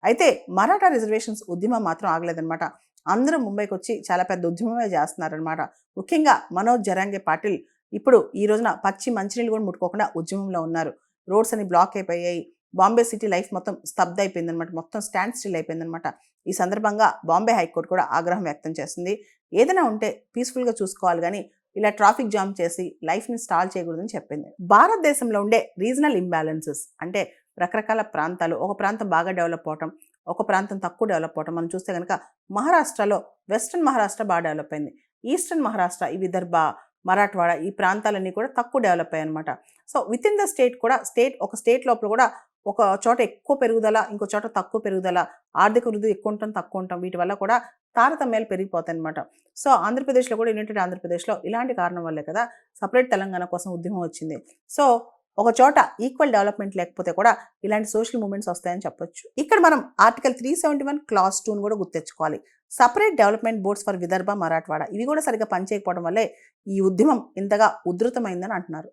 అయితే మరాఠా రిజర్వేషన్స్ ఉద్యమం మాత్రం ఆగలేదన్నమాట. అందరూ ముంబైకి వచ్చి చాలా పెద్ద ఉద్యమమే చేస్తున్నారనమాట. ముఖ్యంగా మనోజ్ జరాంగే పాటిల్ ఇప్పుడు ఈ రోజున పచ్చి మంచినీళ్ళు కూడా ముట్టుకోకుండా ఉద్యమంలో ఉన్నారు. రోడ్స్ అని బ్లాక్ అయిపోయాయి. బాంబే సిటీ లైఫ్ మొత్తం స్తబ్ద అయిపోయిందనమాట. మొత్తం స్టాండ్ స్టిల్ అయిపోయిందనమాట. ఈ సందర్భంగా బాంబే హైకోర్టు కూడా ఆగ్రహం వ్యక్తం చేసింది. ఏదైనా ఉంటే పీస్ఫుల్గా చూసుకోవాలి కానీ ఇలా ట్రాఫిక్ జామ్ చేసి లైఫ్ని స్టాల్ చేయకూడదని చెప్పింది. భారతదేశంలో ఉండే రీజనల్ ఇంబ్యాలెన్సెస్ అంటే రకరకాల ప్రాంతాలు, ఒక ప్రాంతం బాగా డెవలప్ అవటం, ఒక ప్రాంతం తక్కువ డెవలప్ అవటం మనం చూస్తే కనుక మహారాష్ట్రలో వెస్ట్రన్ మహారాష్ట్ర బాగా డెవలప్ అయింది. ఈస్టర్న్ మహారాష్ట్ర, ఈ విదర్భ, మరాఠవాడ ఈ ప్రాంతాలన్నీ కూడా తక్కువ డెవలప్ అయ్యాయి అనమాట. So with in the state కూడా ఒక స్టేట్ లోపల కూడా ఒక చోట ఎక్కువ పెరుగుదల, ఇంకో చోట తక్కువ పెరుగుదల, ఆర్థిక వృద్ధి ఎక్కువ ఉంటాం, తక్కువ ఉంటాం, వీటి వల్ల కూడా తారతమ్యాలు పెరిగిపోతాయి అనమాట. సో ఆంధ్రప్రదేశ్లో కూడా యునైటెడ్ ఆంధ్రప్రదేశ్లో ఇలాంటి కారణం వల్లే కదా సపరేట్ తెలంగాణ కోసం ఉద్యమం వచ్చింది. సో ఒక చోట ఈక్వల్ డెవలప్మెంట్ లేకపోతే కూడా ఇలాంటి సోషల్ మూవ్మెంట్స్ వస్తాయని చెప్పొచ్చు. ఇక్కడ మనం ఆర్టికల్ 371 క్లాస్ 2 కూడా గుర్తెచ్చుకోవాలి. Separate development boards for Vidarbha, Marathwada ఇవి కూడా సరిగ్గా పనిచేయకపోవడం వల్లే ఈ ఉద్యమం ఇంతగా ఉధృతమైందని అంటున్నారు.